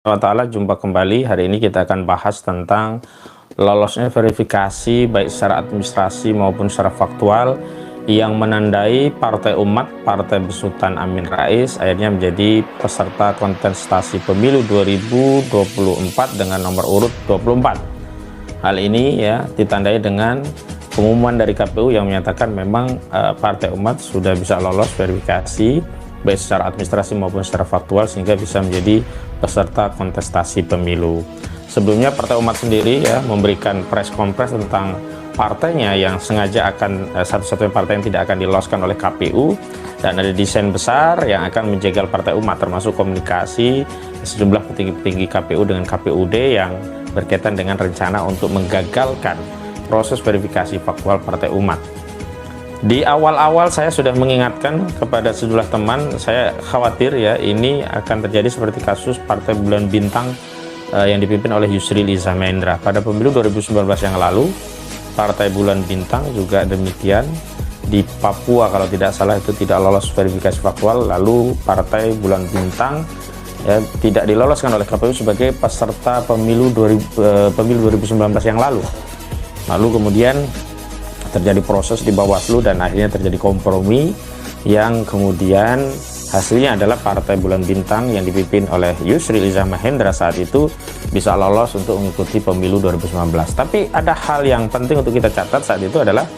Ta'ala, jumpa kembali. Hari ini kita akan bahas tentang lolosnya verifikasi baik secara administrasi maupun secara faktual yang menandai Partai Umat, Partai Besutan Amin Rais akhirnya menjadi peserta kontestasi pemilu 2024 dengan nomor urut 24. Hal ini ya ditandai dengan pengumuman dari KPU yang menyatakan memang Partai Umat sudah bisa lolos verifikasi baik secara administrasi maupun secara faktual sehingga bisa menjadi peserta kontestasi pemilu. Sebelumnya Partai Umat sendiri ya memberikan press conference tentang partainya yang sengaja akan satu-satunya partai yang tidak akan diloloskan oleh KPU, dan ada desain besar yang akan menjegal Partai Umat termasuk komunikasi sejumlah petinggi-petinggi KPU dengan KPUD yang berkaitan dengan rencana untuk menggagalkan proses verifikasi faktual Partai Umat. Di awal-awal saya sudah mengingatkan kepada sejumlah teman, saya khawatir ya ini akan terjadi seperti kasus Partai Bulan Bintang yang dipimpin oleh Yusril Iza Mahendra. Pada pemilu 2019 yang lalu, Partai Bulan Bintang juga demikian. Di Papua kalau tidak salah itu tidak lolos verifikasi faktual, lalu Partai Bulan Bintang ya, tidak diloloskan oleh KPU sebagai peserta pemilu 2019 yang lalu. Lalu kemudian terjadi proses di Bawaslu dan akhirnya terjadi kompromi yang kemudian hasilnya adalah Partai Bulan Bintang yang dipimpin oleh Yusril Iza Mahendra saat itu bisa lolos untuk mengikuti pemilu 2019. Tapi ada hal yang penting untuk kita catat saat itu adalah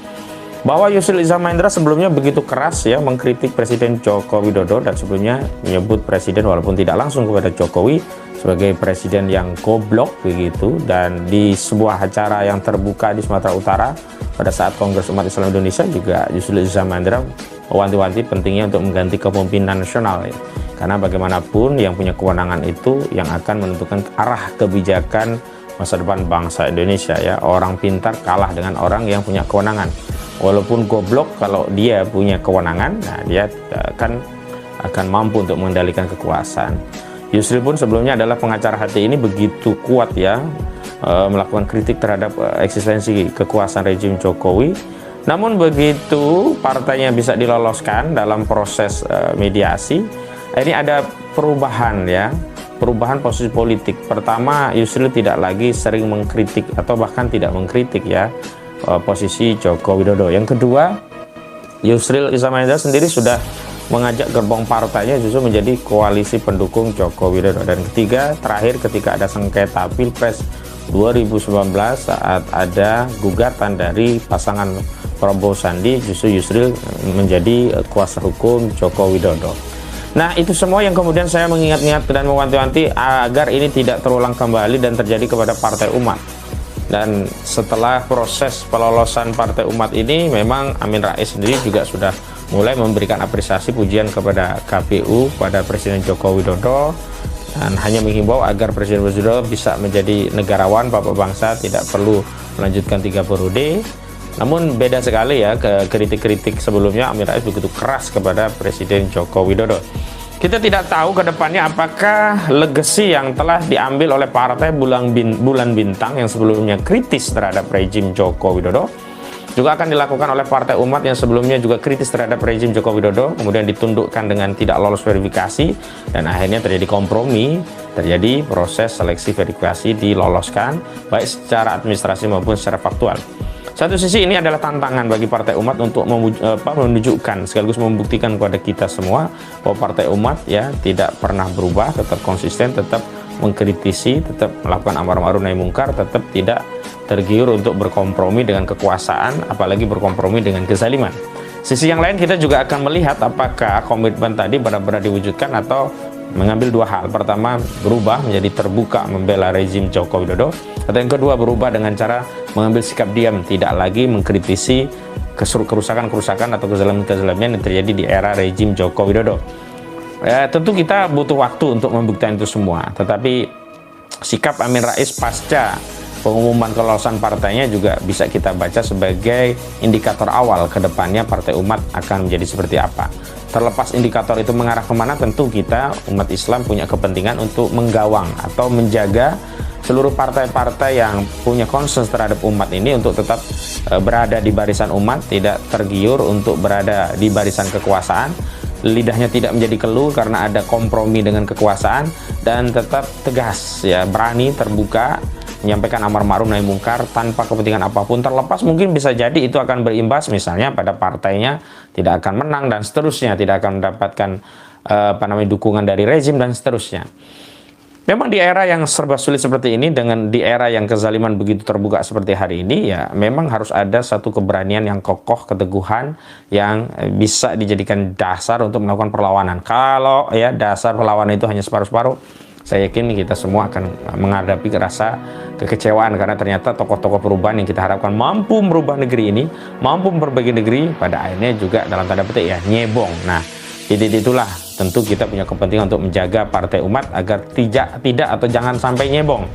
bahwa Yusril Iza Mahendra sebelumnya begitu keras ya mengkritik Presiden Joko Widodo dan sebelumnya menyebut Presiden walaupun tidak langsung kepada Jokowi sebagai presiden yang goblok begitu. Dan di sebuah acara yang terbuka di Sumatera Utara pada saat Kongres Umat Islam Indonesia juga Yusril Iza Mahendra mewanti-wanti pentingnya untuk mengganti kepemimpinan nasional ya. Karena bagaimanapun yang punya kewenangan itu yang akan menentukan arah kebijakan masa depan bangsa Indonesia ya. Orang pintar kalah dengan orang yang punya kewenangan. Walaupun goblok, kalau dia punya kewenangan, nah dia akan mampu untuk mengendalikan kekuasaan. Yusril pun sebelumnya adalah pengacara hati ini begitu kuat ya melakukan kritik terhadap eksistensi kekuasaan rejim Jokowi. Namun begitu partainya bisa diloloskan dalam proses mediasi, ini ada perubahan ya, perubahan posisi politik. Pertama, Yusril tidak lagi sering mengkritik atau bahkan tidak mengkritik ya posisi Joko Widodo. Yang kedua, Yusril Iza Mahendra sendiri sudah mengajak gerbong partainya justru menjadi koalisi pendukung Joko Widodo. Dan ketiga, terakhir ketika ada sengketa Pilpres 2019 saat ada gugatan dari pasangan Prabowo Sandi, justru Yusril menjadi kuasa hukum Joko Widodo. Nah, itu semua yang kemudian saya mengingat-ingat dan mewanti-wanti agar ini tidak terulang kembali dan terjadi kepada Partai Umat. Dan setelah proses pelolosan Partai Umat ini, memang Amin Rais sendiri juga sudah mulai memberikan apresiasi pujian kepada KPU, pada Presiden Joko Widodo, dan hanya menghimbau agar Presiden Widodo bisa menjadi negarawan, bapak bangsa, tidak perlu melanjutkan 3 periode. Namun beda sekali ya ke kritik-kritik sebelumnya, Amin Rais begitu keras kepada Presiden Joko Widodo. Kita tidak tahu ke depannya apakah legacy yang telah diambil oleh Partai Bulan Bintang yang sebelumnya kritis terhadap rejim Joko Widodo juga akan dilakukan oleh Partai Umat yang sebelumnya juga kritis terhadap rejim Joko Widodo, kemudian ditundukkan dengan tidak lolos verifikasi, dan akhirnya terjadi kompromi, terjadi proses seleksi verifikasi diloloskan, baik secara administrasi maupun secara faktual. Satu sisi ini adalah tantangan bagi Partai Umat untuk menunjukkan sekaligus membuktikan kepada kita semua bahwa Partai Umat ya tidak pernah berubah, tetap konsisten, tetap mengkritisi, tetap melakukan amar ma'ruf nahi mungkar, tetap tidak tergiur untuk berkompromi dengan kekuasaan, apalagi berkompromi dengan kezaliman. Sisi yang lain kita juga akan melihat apakah komitmen tadi benar-benar diwujudkan atau mengambil 2 hal. Pertama, berubah menjadi terbuka membela rezim Joko Widodo, atau yang kedua berubah dengan cara mengambil sikap diam, tidak lagi mengkritisi kerusakan-kerusakan atau kezaliman yang terjadi di era rezim Joko Widodo. Tentu kita butuh waktu untuk membuktikan itu semua, tetapi sikap Amin Rais pasca pengumuman kelolosan partainya juga bisa kita baca sebagai indikator awal ke depannya Partai Umat akan menjadi seperti apa. Terlepas indikator itu mengarah kemana, tentu kita umat Islam punya kepentingan untuk menggawang atau menjaga seluruh partai-partai yang punya concern terhadap umat ini untuk tetap berada di barisan umat, tidak tergiur untuk berada di barisan kekuasaan, lidahnya tidak menjadi keluh karena ada kompromi dengan kekuasaan, dan tetap tegas ya, berani terbuka menyampaikan amar ma'ruf nahi mungkar tanpa kepentingan apapun, terlepas mungkin bisa jadi itu akan berimbas misalnya pada partainya tidak akan menang dan seterusnya, tidak akan mendapatkan dukungan dari rezim dan seterusnya. Memang di era yang serba sulit seperti ini, dengan di era yang kezaliman begitu terbuka seperti hari ini, ya memang harus ada satu keberanian yang kokoh, keteguhan yang bisa dijadikan dasar untuk melakukan perlawanan. Kalau ya dasar perlawanan itu hanya separuh-separuh, saya yakin kita semua akan menghadapi rasa kekecewaan, karena ternyata tokoh-tokoh perubahan yang kita harapkan mampu merubah negeri ini, mampu memperbaiki negeri, pada akhirnya juga dalam tanda petik ya nyebong. Nah, itulah tentu kita punya kepentingan untuk menjaga Partai Umat agar tidak atau jangan sampai nyebong.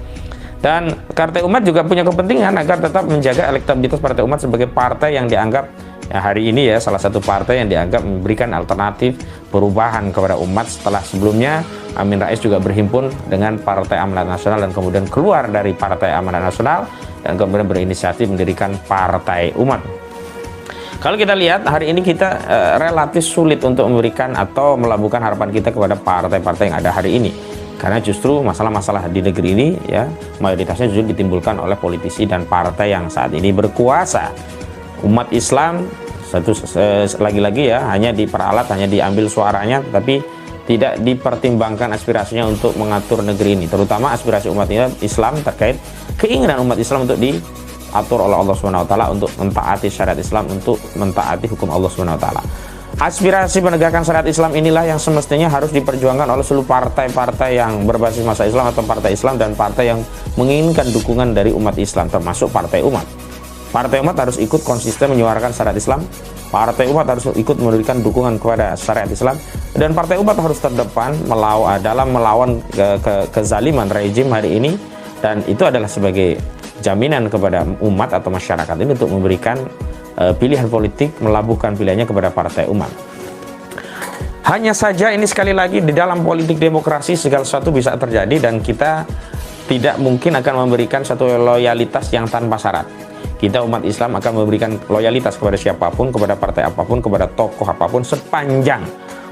Dan Partai Umat juga punya kepentingan agar tetap menjaga elektabilitas Partai Umat sebagai partai yang dianggap ya hari ini ya salah satu partai yang dianggap memberikan alternatif perubahan kepada umat setelah sebelumnya Amin Rais juga berhimpun dengan Partai Amanat Nasional dan kemudian keluar dari Partai Amanat Nasional dan kemudian berinisiatif mendirikan Partai Umat. Kalau kita lihat hari ini kita relatif sulit untuk memberikan atau melabuhkan harapan kita kepada partai-partai yang ada hari ini, karena justru masalah-masalah di negeri ini ya mayoritasnya justru ditimbulkan oleh politisi dan partai yang saat ini berkuasa. Umat Islam lagi-lagi ya hanya diperalat, hanya diambil suaranya, tapi tidak dipertimbangkan aspirasinya untuk mengatur negeri ini, terutama aspirasi umat Islam terkait keinginan umat Islam untuk diatur oleh Allah SWT, untuk mentaati syariat Islam, untuk mentaati hukum Allah SWT. Aspirasi penegakan syariat Islam inilah yang semestinya harus diperjuangkan oleh seluruh partai-partai yang berbasis masa Islam atau partai Islam dan partai yang menginginkan dukungan dari umat Islam, termasuk Partai Umat. Partai Umat harus ikut konsisten menyuarakan syariat Islam, Partai Umat harus ikut memberikan dukungan kepada syariat Islam, dan Partai Umat harus terdepan dalam melawan kezaliman rejim hari ini, dan itu adalah sebagai jaminan kepada umat atau masyarakat ini untuk memberikan pilihan politik, melabuhkan pilihannya kepada Partai Umat. Hanya saja ini sekali lagi di dalam politik demokrasi segala sesuatu bisa terjadi, dan kita tidak mungkin akan memberikan satu loyalitas yang tanpa syarat. Kita umat Islam akan memberikan loyalitas kepada siapapun, kepada partai apapun, kepada tokoh apapun, sepanjang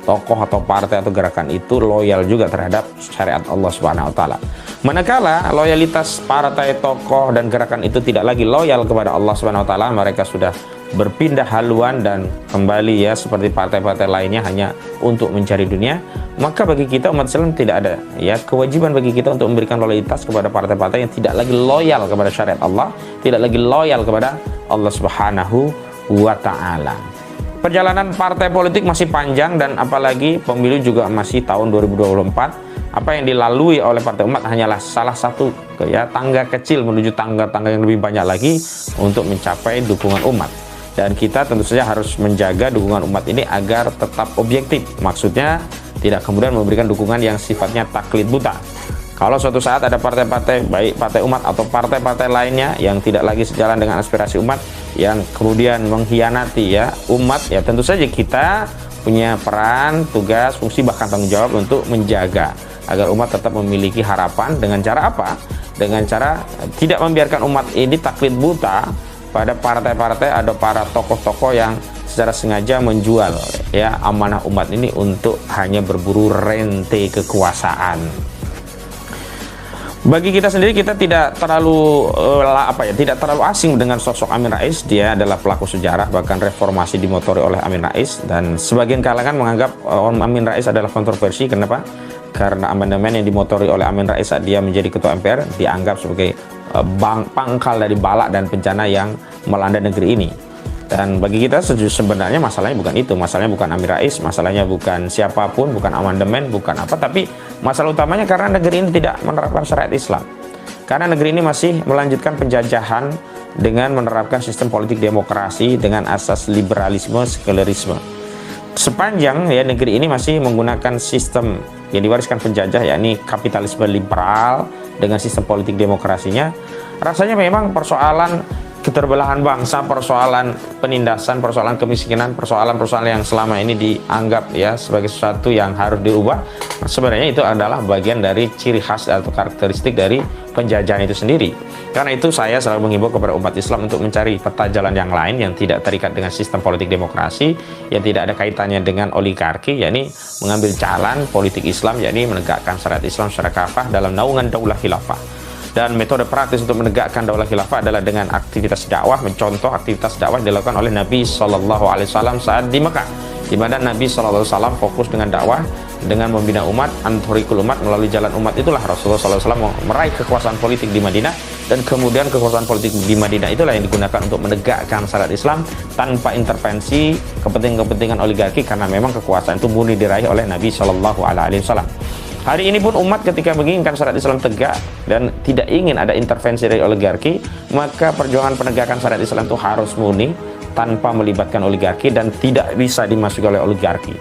tokoh atau partai atau gerakan itu loyal juga terhadap syariat Allah Subhanahu wa taala. Manakala loyalitas partai, tokoh dan gerakan itu tidak lagi loyal kepada Allah Subhanahu wa taala, mereka sudah berpindah haluan dan kembali ya seperti partai-partai lainnya hanya untuk mencari dunia, maka bagi kita umat Islam tidak ada ya kewajiban bagi kita untuk memberikan loyalitas kepada partai-partai yang tidak lagi loyal kepada syariat Allah, tidak lagi loyal kepada Allah Subhanahu wa taala. Perjalanan partai politik masih panjang, dan apalagi pemilu juga masih tahun 2024. Apa yang dilalui oleh Partai Umat hanyalah salah satu ya tangga kecil menuju tangga-tangga yang lebih banyak lagi untuk mencapai dukungan umat. Dan kita tentu saja harus menjaga dukungan umat ini agar tetap objektif. Maksudnya tidak kemudian memberikan dukungan yang sifatnya taklid buta. Kalau suatu saat ada partai-partai, baik Partai Umat atau partai-partai lainnya yang tidak lagi sejalan dengan aspirasi umat, yang kemudian mengkhianati ya umat, ya tentu saja kita punya peran, tugas, fungsi, bahkan tanggung jawab untuk menjaga agar umat tetap memiliki harapan. Dengan cara apa? Dengan cara tidak membiarkan umat ini taklid buta pada partai-partai atau para tokoh-tokoh yang secara sengaja menjual ya amanah umat ini untuk hanya berburu rente kekuasaan. Bagi kita sendiri, kita tidak terlalu tidak terlalu asing dengan sosok Amin Rais. Dia adalah pelaku sejarah, bahkan reformasi dimotori oleh Amin Rais, dan sebagian kalangan menganggap Amin Rais adalah kontroversi. Kenapa? Karena amandemen yang dimotori oleh Amin Rais saat dia menjadi ketua MPR dianggap sebagai pangkal dari bala dan bencana yang melanda negeri ini. Dan bagi kita sebenarnya masalahnya bukan itu, masalahnya bukan Amin Rais, masalahnya bukan siapapun, bukan amandemen, bukan apa, tapi masalah utamanya karena negeri ini tidak menerapkan syariat Islam. Karena negeri ini masih melanjutkan penjajahan dengan menerapkan sistem politik demokrasi dengan asas liberalisme, sekularisme. Sepanjang ya negeri ini masih menggunakan sistem yang diwariskan penjajah, yakni kapitalisme liberal dengan sistem politik demokrasinya, rasanya memang persoalan keterbelahan bangsa, persoalan penindasan, persoalan kemiskinan, persoalan-persoalan yang selama ini dianggap ya sebagai sesuatu yang harus dirubah, sebenarnya itu adalah bagian dari ciri khas atau karakteristik dari penjajahan itu sendiri. Karena itu saya selalu mengimbau kepada umat Islam untuk mencari peta jalan yang lain yang tidak terikat dengan sistem politik demokrasi, yang tidak ada kaitannya dengan oligarki, yakni mengambil jalan politik Islam, yakni menegakkan syariat Islam secara kafah dalam naungan daulah khilafah. Dan metode praktis untuk menegakkan daulah khilafah adalah dengan aktivitas dakwah, mencontoh aktivitas dakwah dilakukan oleh Nabi SAW saat di Mekah, di mana Nabi SAW fokus dengan dakwah, dengan membina umat, antorikul umat, melalui jalan umat. Itulah Rasulullah SAW meraih kekuasaan politik di Madinah, dan kemudian kekuasaan politik di Madinah itulah yang digunakan untuk menegakkan syariat Islam tanpa intervensi kepentingan-kepentingan oligarki, karena memang kekuasaan itu murni diraih oleh Nabi SAW. Hari ini pun umat ketika menginginkan syariat Islam tegak dan tidak ingin ada intervensi dari oligarki, maka perjuangan penegakan syariat Islam itu harus murni tanpa melibatkan oligarki dan tidak bisa dimasuki oleh oligarki.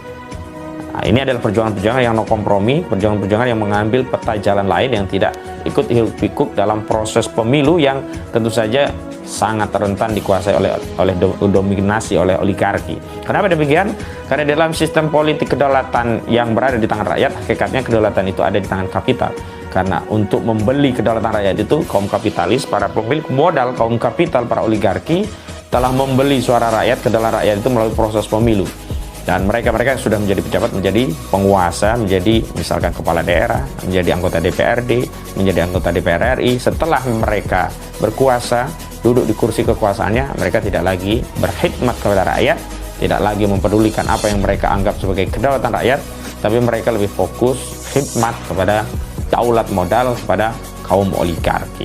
Nah, ini adalah perjuangan-perjuangan yang no kompromi, perjuangan-perjuangan yang mengambil peta jalan lain yang tidak ikut hiruk-pikuk dalam proses pemilu yang tentu saja sangat rentan dikuasai oleh dominasi oleh oligarki. Kenapa demikian? Karena dalam sistem politik kedaulatan yang berada di tangan rakyat, hakikatnya kedaulatan itu ada di tangan kapital. Karena untuk membeli kedaulatan rakyat itu kaum kapitalis, para pemilik modal, kaum kapital, para oligarki telah membeli suara rakyat, kedaulatan rakyat itu melalui proses pemilu. Dan mereka-mereka yang sudah menjadi pejabat, menjadi penguasa, menjadi misalkan kepala daerah, menjadi anggota DPRD, menjadi anggota DPR RI, setelah mereka berkuasa, duduk di kursi kekuasaannya, mereka tidak lagi berkhidmat kepada rakyat, tidak lagi mempedulikan apa yang mereka anggap sebagai kedaulatan rakyat, tapi mereka lebih fokus khidmat kepada daulat modal, kepada kaum oligarki.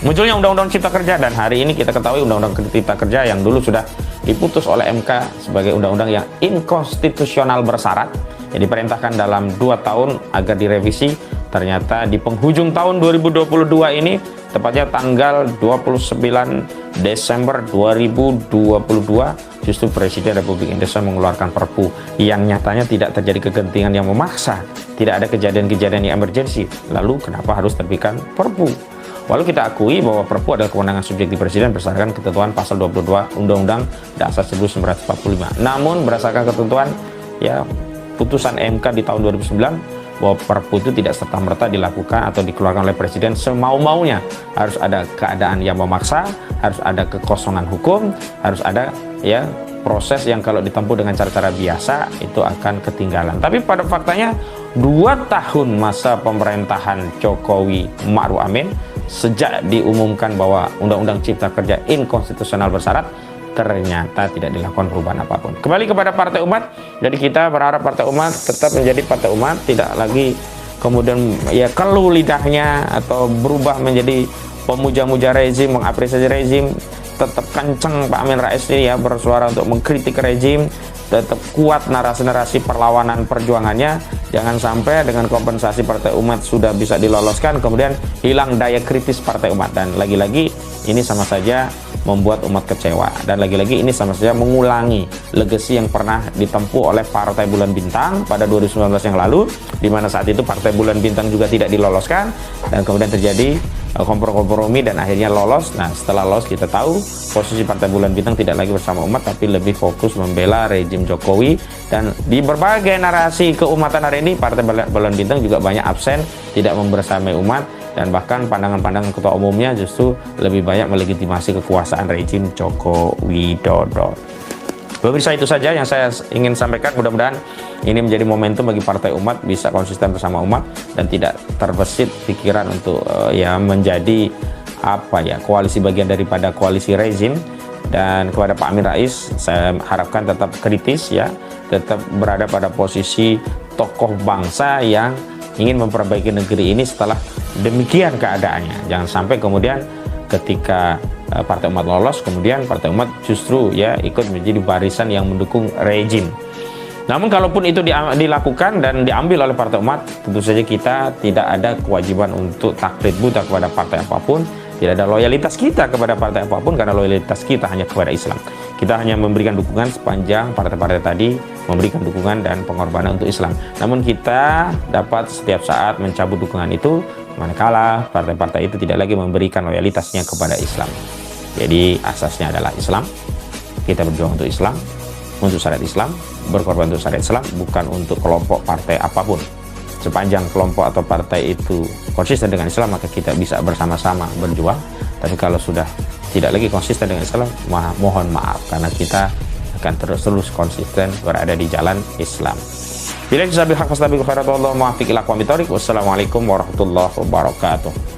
Munculnya Undang-Undang Cipta Kerja, dan hari ini kita ketahui Undang-Undang Cipta Kerja yang dulu sudah diputus oleh MK sebagai undang-undang yang inkonstitusional bersyarat, yang diperintahkan dalam 2 tahun agar direvisi. Ternyata di penghujung tahun 2022 ini, tepatnya tanggal 29 Desember 2022, justru Presiden Republik Indonesia mengeluarkan Perpu yang nyatanya tidak terjadi kegentingan yang memaksa, tidak ada kejadian-kejadian yang emergensi. Lalu kenapa harus terbitkan Perpu? Walau kita akui bahwa Perpu adalah kewenangan subjektif Presiden berdasarkan ketentuan pasal 22 Undang-Undang Dasar 1945. Namun berdasarkan ketentuan ya putusan MK di tahun 2009 bahwa Perpu itu tidak serta-merta dilakukan atau dikeluarkan oleh Presiden semau-maunya. Harus ada keadaan yang memaksa, harus ada kekosongan hukum, harus ada ya proses yang kalau ditempuh dengan cara-cara biasa itu akan ketinggalan. Tapi pada faktanya 2 tahun masa pemerintahan Jokowi Ma'ruf Amin, sejak diumumkan bahwa Undang-Undang Cipta Kerja inkonstitusional bersyarat, ternyata tidak dilakukan perubahan apapun. Kembali kepada Partai Umat, jadi kita berharap Partai Umat tetap menjadi Partai Umat, tidak lagi kemudian ya keluh lidahnya atau berubah menjadi pemuja-muja rezim, mengapresiasi rezim. Tetap kenceng Pak Amin Rais ini ya bersuara untuk mengkritik rezim, tetap kuat narasi-narasi perlawanan perjuangannya. Jangan sampai dengan kompensasi Partai Umat sudah bisa diloloskan, kemudian hilang daya kritis Partai Umat. Dan lagi-lagi ini sama saja membuat umat kecewa. Dan lagi-lagi ini sama saja mengulangi legacy yang pernah ditempuh oleh Partai Bulan Bintang pada 2019 yang lalu, di mana saat itu Partai Bulan Bintang juga tidak diloloskan, dan kemudian terjadi kompromi dan akhirnya lolos. Nah, setelah lolos kita tahu posisi Partai Bulan Bintang tidak lagi bersama umat, tapi lebih fokus membela rejim Jokowi. Dan di berbagai narasi keumatan hari ini, Partai Bulan Bintang juga banyak absen, tidak membersamai umat, dan bahkan pandangan-pandangan ketua umumnya justru lebih banyak melegitimasi kekuasaan rejim Joko Widodo. Pemirsa, itu saja yang saya ingin sampaikan. Mudah-mudahan ini menjadi momentum bagi Partai Umat bisa konsisten bersama umat dan tidak terbesit pikiran untuk ya menjadi apa ya koalisi bagian daripada koalisi rezim. Dan kepada Pak Amin Rais saya harapkan tetap kritis ya, tetap berada pada posisi tokoh bangsa yang ingin memperbaiki negeri ini setelah demikian keadaannya. Jangan sampai kemudian ketika Partai Umat lolos, kemudian Partai Umat justru ya ikut menjadi barisan yang mendukung rejim. Namun kalaupun itu dilakukan dan diambil oleh Partai Umat, tentu saja kita tidak ada kewajiban untuk taklid buta kepada partai apapun, tidak ada loyalitas kita kepada partai apapun, karena loyalitas kita hanya kepada Islam. Kita hanya memberikan dukungan sepanjang partai-partai tadi memberikan dukungan dan pengorbanan untuk Islam. Namun kita dapat setiap saat mencabut dukungan itu manakala partai-partai itu tidak lagi memberikan loyalitasnya kepada Islam. Jadi asasnya adalah Islam. Kita berjuang untuk Islam, untuk syariat Islam, berkorban untuk syariat Islam, bukan untuk kelompok partai apapun. Sepanjang kelompok atau partai itu konsisten dengan Islam, maka kita bisa bersama-sama berjuang. Tapi kalau sudah tidak lagi konsisten dengan Islam, mohon maaf, karena kita akan terus konsisten berada di jalan Islam. Bila disabil hak fastabiqul khairat, wallahu muwaffiq ila aqwamit thoriq. Wassalamualaikum warahmatullahi wabarakatuh.